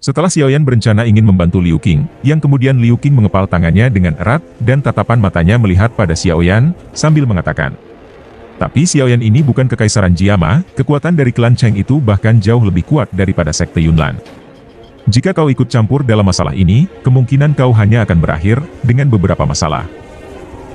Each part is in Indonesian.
Setelah Xiaoyan berencana ingin membantu Liu Qing, yang kemudian Liu Qing mengepal tangannya dengan erat, dan tatapan matanya melihat pada Xiaoyan, sambil mengatakan, "Tapi Xiaoyan ini bukan kekaisaran Jiama, kekuatan dari klan Cheng itu bahkan jauh lebih kuat daripada sekte Yunlan. Jika kau ikut campur dalam masalah ini, kemungkinan kau hanya akan berakhir dengan beberapa masalah."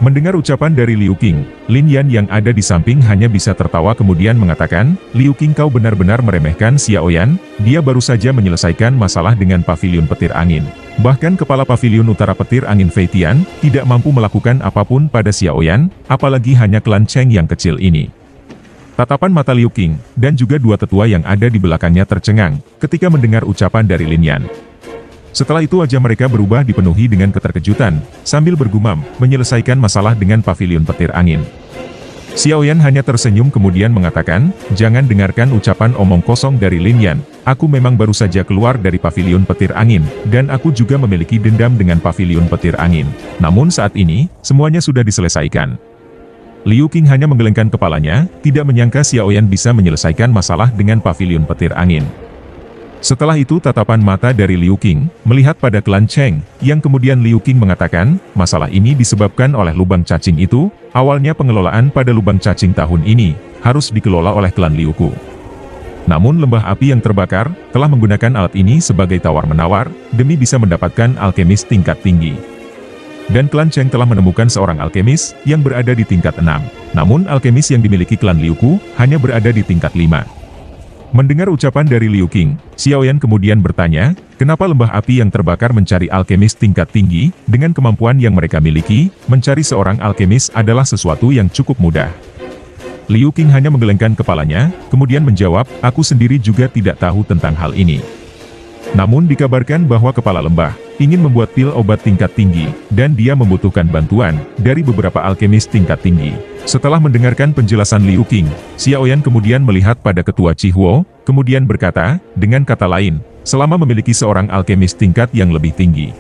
Mendengar ucapan dari Liu Qing, Lin Yan yang ada di samping hanya bisa tertawa kemudian mengatakan, "Liu Qing, kau benar-benar meremehkan Xiaoyan, dia baru saja menyelesaikan masalah dengan pavilion petir angin. Bahkan kepala pavilion utara petir angin Fei Tian, tidak mampu melakukan apapun pada Xiaoyan, apalagi hanya klan Cheng yang kecil ini." Tatapan mata Liu Qing, dan juga dua tetua yang ada di belakangnya tercengang, ketika mendengar ucapan dari Lin Yan. Setelah itu wajah mereka berubah dipenuhi dengan keterkejutan, sambil bergumam, menyelesaikan masalah dengan pavilion petir angin. Xiaoyan hanya tersenyum kemudian mengatakan, "Jangan dengarkan ucapan omong kosong dari Lin Yan, aku memang baru saja keluar dari pavilion petir angin, dan aku juga memiliki dendam dengan pavilion petir angin. Namun saat ini, semuanya sudah diselesaikan." Liu Qing hanya menggelengkan kepalanya, tidak menyangka Xiaoyan bisa menyelesaikan masalah dengan pavilion petir angin. Setelah itu tatapan mata dari Liu Qing, melihat pada klan Cheng, yang kemudian Liu Qing mengatakan, "Masalah ini disebabkan oleh lubang cacing itu, awalnya pengelolaan pada lubang cacing tahun ini, harus dikelola oleh klan Liu Ku. Namun lembah api yang terbakar, telah menggunakan alat ini sebagai tawar-menawar, demi bisa mendapatkan alkemis tingkat tinggi. Dan klan Cheng telah menemukan seorang alkemis, yang berada di tingkat 6. Namun alkemis yang dimiliki klan Liu Ku, hanya berada di tingkat 5. Mendengar ucapan dari Liu Qing, Xiaoyan kemudian bertanya, kenapa lembah api yang terbakar mencari alkemis tingkat tinggi, dengan kemampuan yang mereka miliki, mencari seorang alkemis adalah sesuatu yang cukup mudah. Liu Qing hanya menggelengkan kepalanya, kemudian menjawab, "Aku sendiri juga tidak tahu tentang hal ini. Namun dikabarkan bahwa kepala lembah ingin membuat pil obat tingkat tinggi, dan dia membutuhkan bantuan dari beberapa alkemis tingkat tinggi." Setelah mendengarkan penjelasan Liu Qing, Xiaoyan kemudian melihat pada ketua Chihuo, kemudian berkata, dengan kata lain, selama memiliki seorang alkemis tingkat yang lebih tinggi,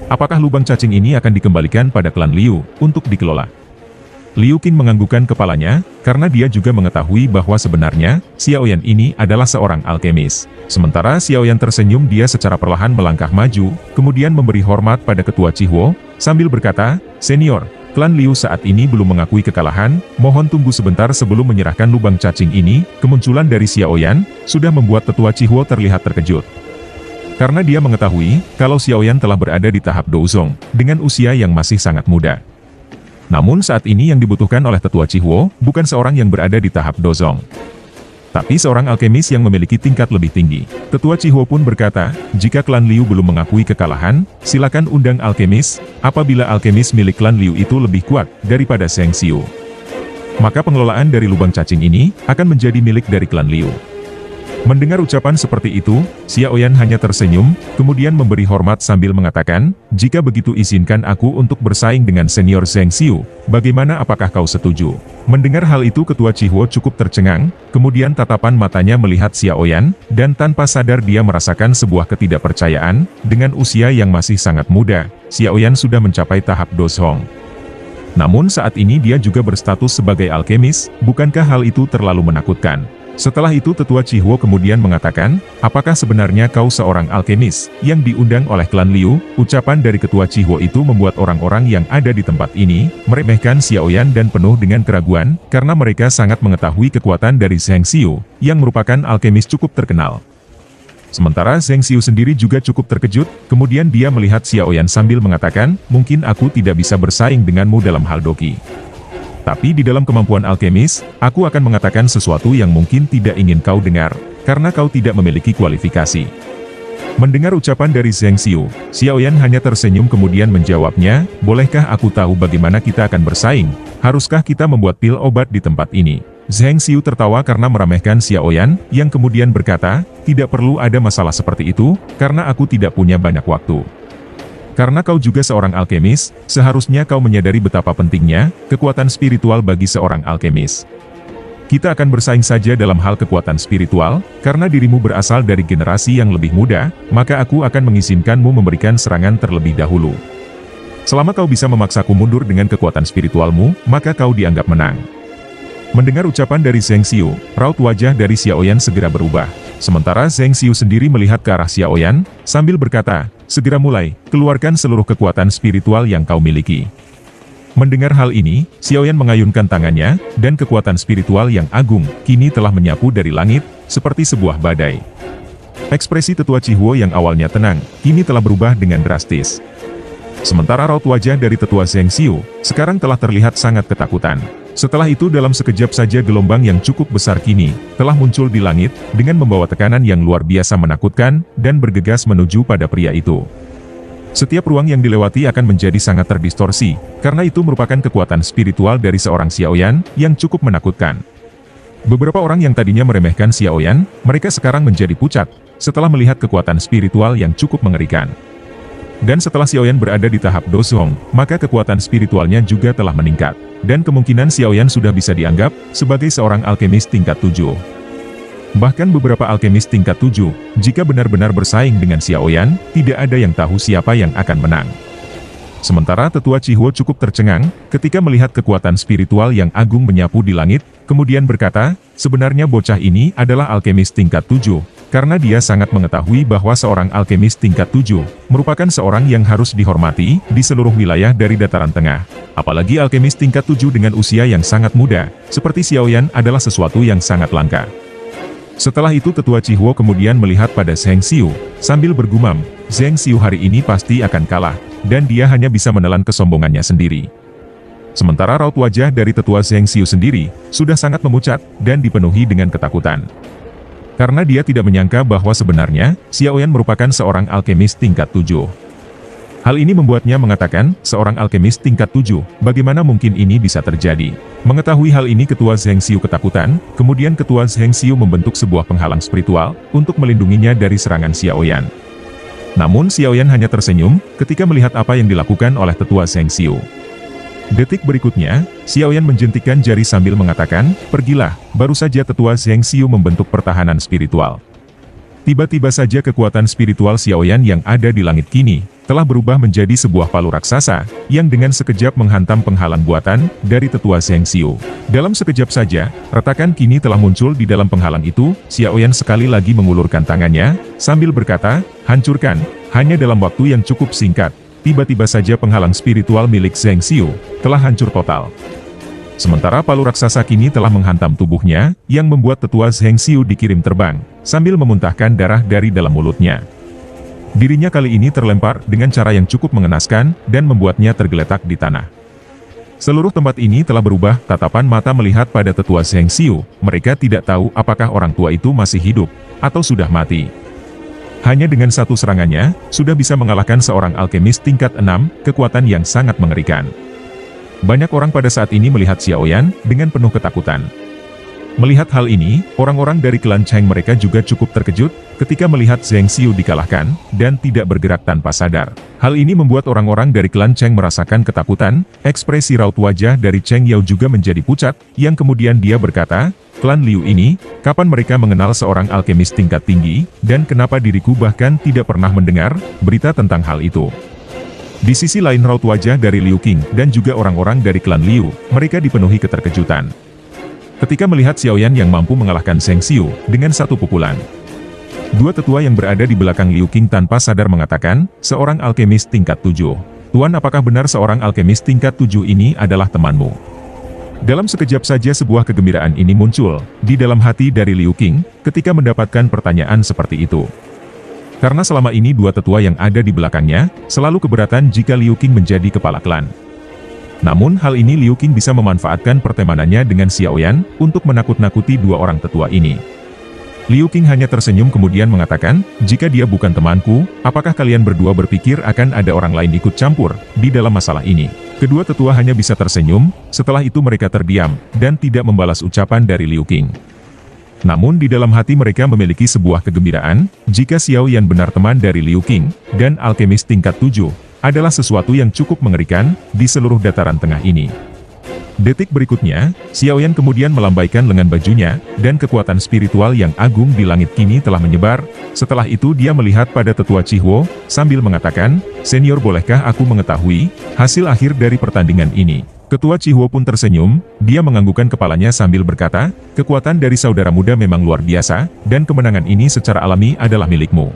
apakah lubang cacing ini akan dikembalikan pada klan Liu, untuk dikelola? Liu Qing menganggukkan kepalanya, karena dia juga mengetahui bahwa sebenarnya, Xiaoyan ini adalah seorang alkemis. Sementara Xiaoyan tersenyum, dia secara perlahan melangkah maju, kemudian memberi hormat pada ketua Chihuo, sambil berkata, "Senior, klan Liu saat ini belum mengakui kekalahan, mohon tunggu sebentar sebelum menyerahkan lubang cacing ini." Kemunculan dari Xiaoyan, sudah membuat tetua Chihuo terlihat terkejut. Karena dia mengetahui, kalau Xiaoyan telah berada di tahap Douzong, dengan usia yang masih sangat muda. Namun saat ini yang dibutuhkan oleh tetua Chihuo, bukan seorang yang berada di tahap Dozong, tapi seorang alkemis yang memiliki tingkat lebih tinggi. Tetua Chihuo pun berkata, "Jika klan Liu belum mengakui kekalahan, silakan undang alkemis, apabila alkemis milik klan Liu itu lebih kuat daripada Zheng Xiu, maka pengelolaan dari lubang cacing ini, akan menjadi milik dari klan Liu." Mendengar ucapan seperti itu, Xiaoyan hanya tersenyum, kemudian memberi hormat sambil mengatakan, "Jika begitu izinkan aku untuk bersaing dengan senior Zheng Xiu, bagaimana, apakah kau setuju?" Mendengar hal itu ketua Chihuo cukup tercengang, kemudian tatapan matanya melihat Xiaoyan, dan tanpa sadar dia merasakan sebuah ketidakpercayaan, dengan usia yang masih sangat muda, Xiaoyan sudah mencapai tahap Dozong. Namun saat ini dia juga berstatus sebagai alkemis, bukankah hal itu terlalu menakutkan? Setelah itu tetua Chihuo kemudian mengatakan, "Apakah sebenarnya kau seorang alkemis yang diundang oleh klan Liu?" Ucapan dari ketua Chihuo itu membuat orang-orang yang ada di tempat ini meremehkan Xiaoyan dan penuh dengan keraguan, karena mereka sangat mengetahui kekuatan dari Zheng Xiu, yang merupakan alkemis cukup terkenal. Sementara Zheng Xiu sendiri juga cukup terkejut, kemudian dia melihat Xiaoyan sambil mengatakan, "Mungkin aku tidak bisa bersaing denganmu dalam hal doki. Tapi di dalam kemampuan alkemis, aku akan mengatakan sesuatu yang mungkin tidak ingin kau dengar, karena kau tidak memiliki kualifikasi." Mendengar ucapan dari Zheng Xiu, Xiaoyan hanya tersenyum kemudian menjawabnya, "Bolehkah aku tahu bagaimana kita akan bersaing? Haruskah kita membuat pil obat di tempat ini?" Zheng Xiu tertawa karena meremehkan Xiaoyan, yang kemudian berkata, "Tidak perlu ada masalah seperti itu, karena aku tidak punya banyak waktu. Karena kau juga seorang alkemis, seharusnya kau menyadari betapa pentingnya kekuatan spiritual bagi seorang alkemis. Kita akan bersaing saja dalam hal kekuatan spiritual, karena dirimu berasal dari generasi yang lebih muda, maka aku akan mengizinkanmu memberikan serangan terlebih dahulu. Selama kau bisa memaksaku mundur dengan kekuatan spiritualmu, maka kau dianggap menang." Mendengar ucapan dari Zheng Xiu, raut wajah dari Xiaoyan segera berubah. Sementara Zheng Xiu sendiri melihat ke arah Xiaoyan, sambil berkata, "Segera mulai, keluarkan seluruh kekuatan spiritual yang kau miliki." Mendengar hal ini, Xiaoyan mengayunkan tangannya, dan kekuatan spiritual yang agung, kini telah menyapu dari langit, seperti sebuah badai. Ekspresi tetua Cihuo yang awalnya tenang, kini telah berubah dengan drastis. Sementara raut wajah dari tetua Zheng Xiu, sekarang telah terlihat sangat ketakutan. Setelah itu dalam sekejap saja gelombang yang cukup besar kini, telah muncul di langit, dengan membawa tekanan yang luar biasa menakutkan, dan bergegas menuju pada pria itu. Setiap ruang yang dilewati akan menjadi sangat terdistorsi, karena itu merupakan kekuatan spiritual dari seorang Xiaoyan, yang cukup menakutkan. Beberapa orang yang tadinya meremehkan Xiaoyan, mereka sekarang menjadi pucat, setelah melihat kekuatan spiritual yang cukup mengerikan. Dan setelah Xiaoyan berada di tahap Dozong, maka kekuatan spiritualnya juga telah meningkat. Dan kemungkinan Xiaoyan sudah bisa dianggap sebagai seorang alkemis tingkat 7. Bahkan beberapa alkemis tingkat 7, jika benar-benar bersaing dengan Xiaoyan, tidak ada yang tahu siapa yang akan menang. Sementara tetua Cihuo cukup tercengang, ketika melihat kekuatan spiritual yang agung menyapu di langit, kemudian berkata, sebenarnya bocah ini adalah alkemis tingkat 7. Karena dia sangat mengetahui bahwa seorang alkemis tingkat 7, merupakan seorang yang harus dihormati, di seluruh wilayah dari dataran tengah. Apalagi alkemis tingkat 7 dengan usia yang sangat muda, seperti Xiaoyan adalah sesuatu yang sangat langka. Setelah itu tetua Cihuo kemudian melihat pada Zheng Xiu, sambil bergumam, Zheng Xiu hari ini pasti akan kalah, dan dia hanya bisa menelan kesombongannya sendiri. Sementara raut wajah dari tetua Zheng Xiu sendiri, sudah sangat memucat, dan dipenuhi dengan ketakutan. Karena dia tidak menyangka bahwa sebenarnya, Xiaoyan merupakan seorang alkemis tingkat 7. Hal ini membuatnya mengatakan, seorang alkemis tingkat 7, bagaimana mungkin ini bisa terjadi? Mengetahui hal ini ketua Zheng Xiu ketakutan, kemudian ketua Zheng Xiu membentuk sebuah penghalang spiritual, untuk melindunginya dari serangan Xiaoyan. Namun Xiaoyan hanya tersenyum, ketika melihat apa yang dilakukan oleh tetua Zheng Xiu. Detik berikutnya, Xiaoyan menjentikkan jari sambil mengatakan, pergilah, baru saja tetua Zheng Xiu membentuk pertahanan spiritual. Tiba-tiba saja kekuatan spiritual Xiaoyan yang ada di langit kini, telah berubah menjadi sebuah palu raksasa, yang dengan sekejap menghantam penghalang buatan, dari tetua Zheng Xiu. Dalam sekejap saja, retakan kini telah muncul di dalam penghalang itu, Xiaoyan sekali lagi mengulurkan tangannya, sambil berkata, hancurkan, hanya dalam waktu yang cukup singkat. Tiba-tiba saja penghalang spiritual milik Zheng Xiu, telah hancur total. Sementara palu raksasa kini telah menghantam tubuhnya, yang membuat tetua Zheng Xiu dikirim terbang, sambil memuntahkan darah dari dalam mulutnya. Dirinya kali ini terlempar dengan cara yang cukup mengenaskan, dan membuatnya tergeletak di tanah. Seluruh tempat ini telah berubah, tatapan mata melihat pada tetua Zheng Xiu, mereka tidak tahu apakah orang tua itu masih hidup, atau sudah mati. Hanya dengan satu serangannya, sudah bisa mengalahkan seorang alkemis tingkat 6, kekuatan yang sangat mengerikan. Banyak orang pada saat ini melihat Xiaoyan, dengan penuh ketakutan. Melihat hal ini, orang-orang dari klan Cheng mereka juga cukup terkejut, ketika melihat Zheng Xiu dikalahkan, dan tidak bergerak tanpa sadar. Hal ini membuat orang-orang dari klan Cheng merasakan ketakutan, ekspresi raut wajah dari Cheng Yao juga menjadi pucat, yang kemudian dia berkata, klan Liu ini, kapan mereka mengenal seorang alkemis tingkat tinggi, dan kenapa diriku bahkan tidak pernah mendengar berita tentang hal itu. Di sisi lain raut wajah dari Liu Qing, dan juga orang-orang dari klan Liu, mereka dipenuhi keterkejutan. Ketika melihat Xiaoyan yang mampu mengalahkan Zheng Xiu, dengan satu pukulan. Dua tetua yang berada di belakang Liu Qing tanpa sadar mengatakan, seorang alkemis tingkat 7. Tuan, apakah benar seorang alkemis tingkat 7 ini adalah temanmu? Dalam sekejap saja sebuah kegembiraan ini muncul, di dalam hati dari Liu Qing, ketika mendapatkan pertanyaan seperti itu. Karena selama ini dua tetua yang ada di belakangnya, selalu keberatan jika Liu Qing menjadi kepala klan. Namun hal ini Liu Qing bisa memanfaatkan pertemanannya dengan Xiaoyan, untuk menakut-nakuti dua orang tetua ini. Liu Qing hanya tersenyum kemudian mengatakan, jika dia bukan temanku, apakah kalian berdua berpikir akan ada orang lain ikut campur, di dalam masalah ini? Kedua tetua hanya bisa tersenyum, setelah itu mereka terdiam, dan tidak membalas ucapan dari Liu Qing. Namun di dalam hati mereka memiliki sebuah kegembiraan, jika Xiaoyan benar teman dari Liu Qing, dan alkemis tingkat 7, adalah sesuatu yang cukup mengerikan, di seluruh dataran tengah ini. Detik berikutnya, Xiaoyan kemudian melambaikan lengan bajunya, dan kekuatan spiritual yang agung di langit kini telah menyebar. Setelah itu dia melihat pada tetua Cihuo, sambil mengatakan, senior bolehkah aku mengetahui, hasil akhir dari pertandingan ini? Ketua Chihuo pun tersenyum, dia menganggukkan kepalanya sambil berkata, kekuatan dari saudara muda memang luar biasa, dan kemenangan ini secara alami adalah milikmu.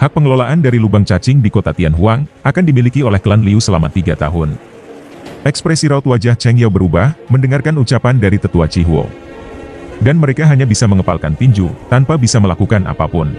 Hak pengelolaan dari lubang cacing di kota Tianhuang akan dimiliki oleh klan Liu selama 3 tahun. Ekspresi raut wajah Cheng Yao berubah, mendengarkan ucapan dari tetua Chihuo. Dan mereka hanya bisa mengepalkan tinju, tanpa bisa melakukan apapun.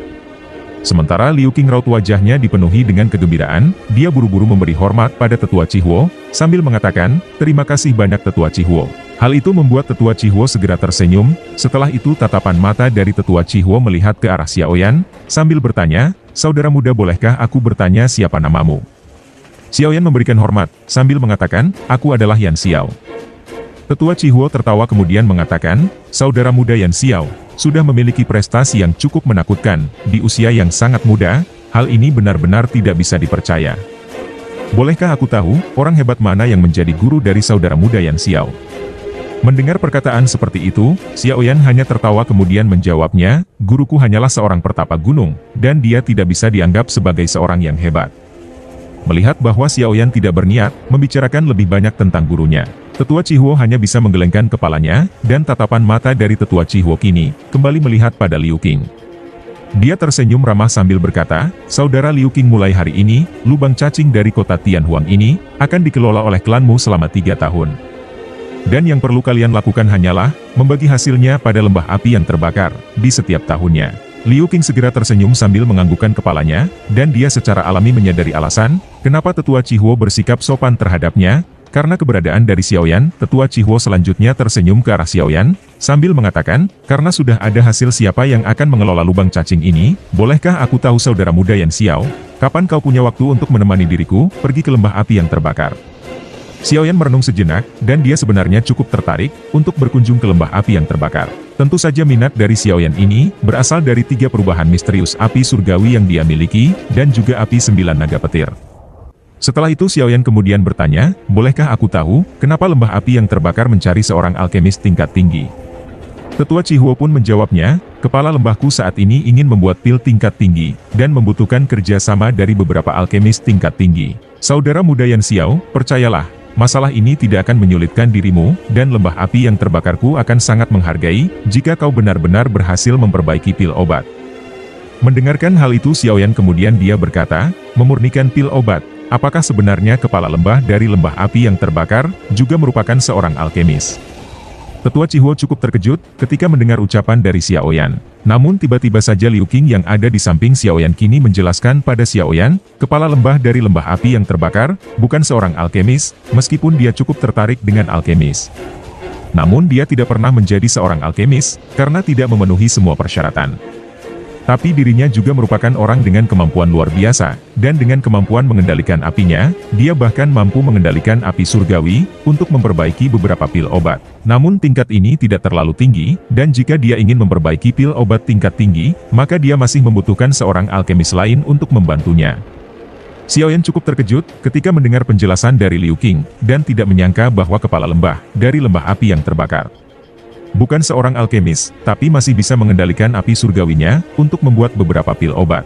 Sementara Liu Qing raut wajahnya dipenuhi dengan kegembiraan, dia buru-buru memberi hormat pada tetua Chihuo, sambil mengatakan, terima kasih banyak tetua Chihuo. Hal itu membuat tetua Chihuo segera tersenyum, setelah itu tatapan mata dari tetua Chihuo melihat ke arah Xiaoyan, sambil bertanya, saudara muda bolehkah aku bertanya siapa namamu? Xiaoyan memberikan hormat, sambil mengatakan, aku adalah Yan Xiao. Tetua Chihuo tertawa kemudian mengatakan, saudara muda Yan Xiao, sudah memiliki prestasi yang cukup menakutkan, di usia yang sangat muda, hal ini benar-benar tidak bisa dipercaya. Bolehkah aku tahu, orang hebat mana yang menjadi guru dari saudara muda Yan Xiao? Mendengar perkataan seperti itu, Xiaoyan hanya tertawa kemudian menjawabnya, guruku hanyalah seorang pertapa gunung, dan dia tidak bisa dianggap sebagai seorang yang hebat. Melihat bahwa Xiaoyan tidak berniat membicarakan lebih banyak tentang gurunya, tetua Chihuo hanya bisa menggelengkan kepalanya, dan tatapan mata dari tetua Chihuo kini kembali melihat pada Liu Qing. Dia tersenyum ramah sambil berkata, saudara Liu Qing, mulai hari ini, lubang cacing dari kota Tianhuang ini akan dikelola oleh klanmu selama 3 tahun. Dan yang perlu kalian lakukan hanyalah membagi hasilnya pada lembah api yang terbakar di setiap tahunnya. Liu Qing segera tersenyum sambil menganggukkan kepalanya, dan dia secara alami menyadari alasan kenapa tetua Chihuo bersikap sopan terhadapnya. Karena keberadaan dari Xiaoyan, tetua Chihuo selanjutnya tersenyum ke arah Xiaoyan, sambil mengatakan, karena sudah ada hasil siapa yang akan mengelola lubang cacing ini, bolehkah aku tahu saudara muda Yan Xiao, kapan kau punya waktu untuk menemani diriku pergi ke lembah api yang terbakar? Xiaoyan merenung sejenak, dan dia sebenarnya cukup tertarik untuk berkunjung ke lembah api yang terbakar. Tentu saja minat dari Xiaoyan ini berasal dari 3 perubahan misterius api surgawi yang dia miliki, dan juga api 9 naga petir. Setelah itu Xiaoyan kemudian bertanya, bolehkah aku tahu, kenapa lembah api yang terbakar mencari seorang alkemis tingkat tinggi? Tetua Chihuo pun menjawabnya, kepala lembahku saat ini ingin membuat pil tingkat tinggi, dan membutuhkan kerjasama dari beberapa alkemis tingkat tinggi. Saudara muda Yan Xiao, percayalah, masalah ini tidak akan menyulitkan dirimu, dan lembah api yang terbakarku akan sangat menghargai, jika kau benar-benar berhasil memperbaiki pil obat. Mendengarkan hal itu Xiaoyan kemudian dia berkata, memurnikan pil obat. Apakah sebenarnya kepala lembah dari lembah api yang terbakar juga merupakan seorang alkemis? Tetua Chihuo cukup terkejut ketika mendengar ucapan dari Xiaoyan. Namun tiba-tiba saja Liu Qing yang ada di samping Xiaoyan kini menjelaskan pada Xiaoyan, kepala lembah dari lembah api yang terbakar bukan seorang alkemis, meskipun dia cukup tertarik dengan alkemis. Namun dia tidak pernah menjadi seorang alkemis, karena tidak memenuhi semua persyaratan. Tapi dirinya juga merupakan orang dengan kemampuan luar biasa, dan dengan kemampuan mengendalikan apinya, dia bahkan mampu mengendalikan api surgawi, untuk memperbaiki beberapa pil obat. Namun tingkat ini tidak terlalu tinggi, dan jika dia ingin memperbaiki pil obat tingkat tinggi, maka dia masih membutuhkan seorang alkemis lain untuk membantunya. Xiaoyan cukup terkejut, ketika mendengar penjelasan dari Liu Qing, dan tidak menyangka bahwa kepala lembah, dari lembah api yang terbakar. Bukan seorang alkemis, tapi masih bisa mengendalikan api surgawinya, untuk membuat beberapa pil obat.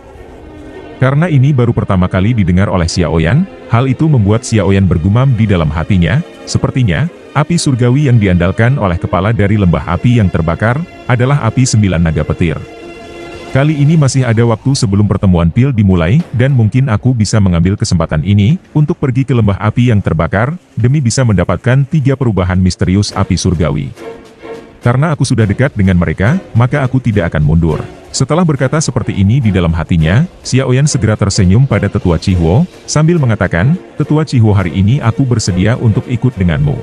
Karena ini baru pertama kali didengar oleh Xiaoyan, hal itu membuat Xiaoyan bergumam di dalam hatinya, sepertinya, api surgawi yang diandalkan oleh kepala dari lembah api yang terbakar, adalah api 9 naga petir. Kali ini masih ada waktu sebelum pertemuan pil dimulai, dan mungkin aku bisa mengambil kesempatan ini, untuk pergi ke lembah api yang terbakar, demi bisa mendapatkan 3 perubahan misterius api surgawi. Karena aku sudah dekat dengan mereka, maka aku tidak akan mundur. Setelah berkata seperti ini di dalam hatinya, Xiaoyan segera tersenyum pada tetua Chihuo, sambil mengatakan, tetua Chihuo, hari ini aku bersedia untuk ikut denganmu.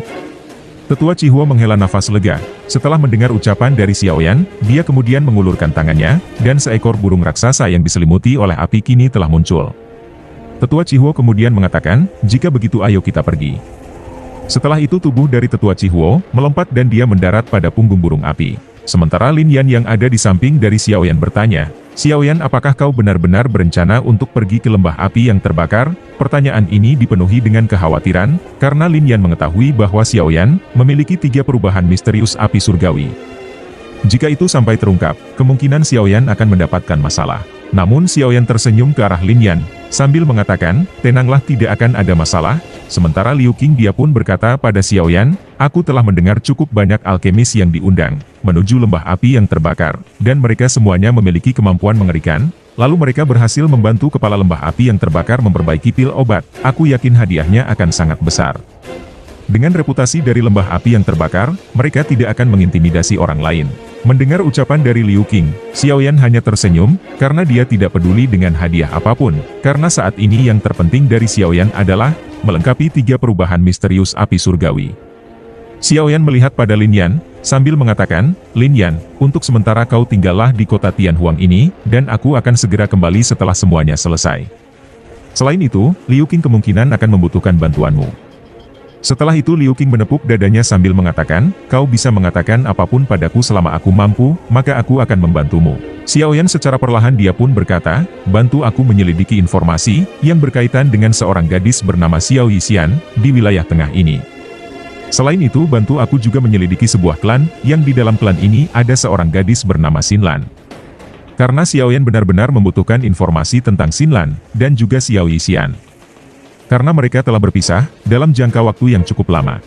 Tetua Chihuo menghela nafas lega. Setelah mendengar ucapan dari Xiaoyan, dia kemudian mengulurkan tangannya, dan seekor burung raksasa yang diselimuti oleh api kini telah muncul. Tetua Chihuo kemudian mengatakan, jika begitu ayo kita pergi. Setelah itu tubuh dari tetua Chihuo melompat dan dia mendarat pada punggung burung api. Sementara Lin Yan yang ada di samping dari Xiaoyan bertanya, Xiaoyan, apakah kau benar-benar berencana untuk pergi ke lembah api yang terbakar? Pertanyaan ini dipenuhi dengan kekhawatiran, karena Lin Yan mengetahui bahwa Xiaoyan memiliki 3 perubahan misterius api surgawi. Jika itu sampai terungkap, kemungkinan Xiaoyan akan mendapatkan masalah. Namun Xiaoyan tersenyum ke arah Lin Yan, sambil mengatakan, tenanglah, tidak akan ada masalah. Sementara Liu Qing dia pun berkata pada Xiaoyan, aku telah mendengar cukup banyak alkemis yang diundang menuju lembah api yang terbakar, dan mereka semuanya memiliki kemampuan mengerikan. Lalu mereka berhasil membantu kepala lembah api yang terbakar memperbaiki pil obat. Aku yakin hadiahnya akan sangat besar. Dengan reputasi dari lembah api yang terbakar, mereka tidak akan mengintimidasi orang lain. Mendengar ucapan dari Liu Qing, Xiaoyan hanya tersenyum, karena dia tidak peduli dengan hadiah apapun. Karena saat ini yang terpenting dari Xiaoyan adalah melengkapi 3 perubahan misterius api surgawi. Xiaoyan melihat pada Lin Yan, sambil mengatakan, Lin Yan, untuk sementara kau tinggallah di kota Tianhuang ini, dan aku akan segera kembali setelah semuanya selesai. Selain itu, Liu Qing kemungkinan akan membutuhkan bantuanmu. Setelah itu Liu Qing menepuk dadanya sambil mengatakan, kau bisa mengatakan apapun padaku selama aku mampu, maka aku akan membantumu. Xiaoyan secara perlahan dia pun berkata, bantu aku menyelidiki informasi yang berkaitan dengan seorang gadis bernama Xiao Yixian di wilayah tengah ini. Selain itu bantu aku juga menyelidiki sebuah klan, yang di dalam klan ini ada seorang gadis bernama Xinlan. Karena Xiaoyan benar-benar membutuhkan informasi tentang Xinlan, dan juga Xiao Yixian. Karena mereka telah berpisah, dalam jangka waktu yang cukup lama.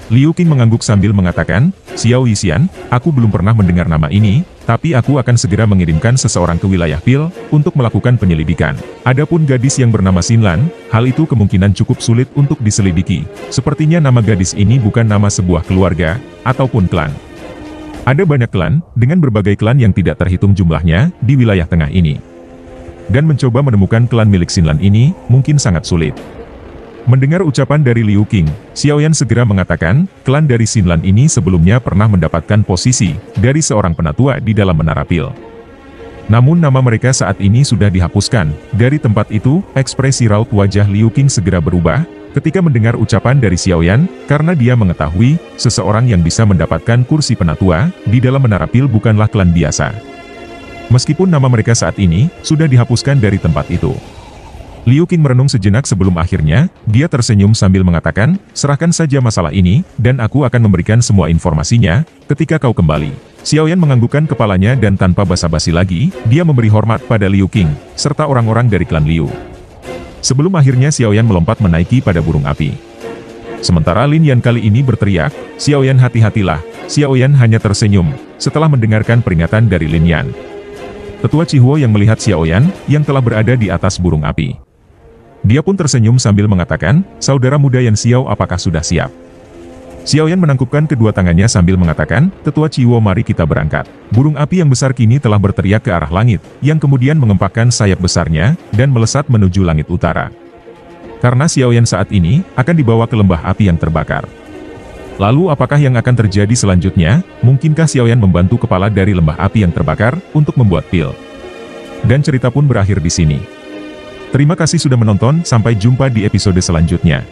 Liu Qing mengangguk sambil mengatakan, Xiao Yixian, aku belum pernah mendengar nama ini, tapi aku akan segera mengirimkan seseorang ke wilayah Pil, untuk melakukan penyelidikan. Adapun gadis yang bernama Xinlan, hal itu kemungkinan cukup sulit untuk diselidiki. Sepertinya nama gadis ini bukan nama sebuah keluarga, ataupun klan. Ada banyak klan, dengan berbagai klan yang tidak terhitung jumlahnya, di wilayah tengah ini. Dan mencoba menemukan klan milik Xinlan ini, mungkin sangat sulit. Mendengar ucapan dari Liu Qing, Xiaoyan segera mengatakan, klan dari Xinlan ini sebelumnya pernah mendapatkan posisi dari seorang penatua di dalam menara Pil. Namun nama mereka saat ini sudah dihapuskan. Dari tempat itu, ekspresi raut wajah Liu Qing segera berubah, ketika mendengar ucapan dari Xiaoyan, karena dia mengetahui, seseorang yang bisa mendapatkan kursi penatua di dalam menara Pil bukanlah klan biasa. Meskipun nama mereka saat ini sudah dihapuskan dari tempat itu. Liu Qing merenung sejenak sebelum akhirnya, dia tersenyum sambil mengatakan, serahkan saja masalah ini, dan aku akan memberikan semua informasinya, ketika kau kembali. Xiaoyan menganggukkan kepalanya dan tanpa basa-basi lagi, dia memberi hormat pada Liu Qing, serta orang-orang dari klan Liu. Sebelum akhirnya Xiaoyan melompat menaiki pada burung api. Sementara Lin Yan kali ini berteriak, Xiaoyan hati-hatilah. Xiaoyan hanya tersenyum, setelah mendengarkan peringatan dari Lin Yan. Tetua Cihuo yang melihat Xiaoyan, yang telah berada di atas burung api. Dia pun tersenyum sambil mengatakan, saudara muda Yan Xiao apakah sudah siap? Xiaoyan menangkupkan kedua tangannya sambil mengatakan, Tetua Cihuo mari kita berangkat. Burung api yang besar kini telah berteriak ke arah langit, yang kemudian mengempakkan sayap besarnya, dan melesat menuju langit utara. Karena Xiaoyan saat ini, akan dibawa ke lembah api yang terbakar. Lalu apakah yang akan terjadi selanjutnya? Mungkinkah Xiaoyan membantu kepala dari lembah api yang terbakar, untuk membuat pil? Dan cerita pun berakhir di sini. Terima kasih sudah menonton, sampai jumpa di episode selanjutnya.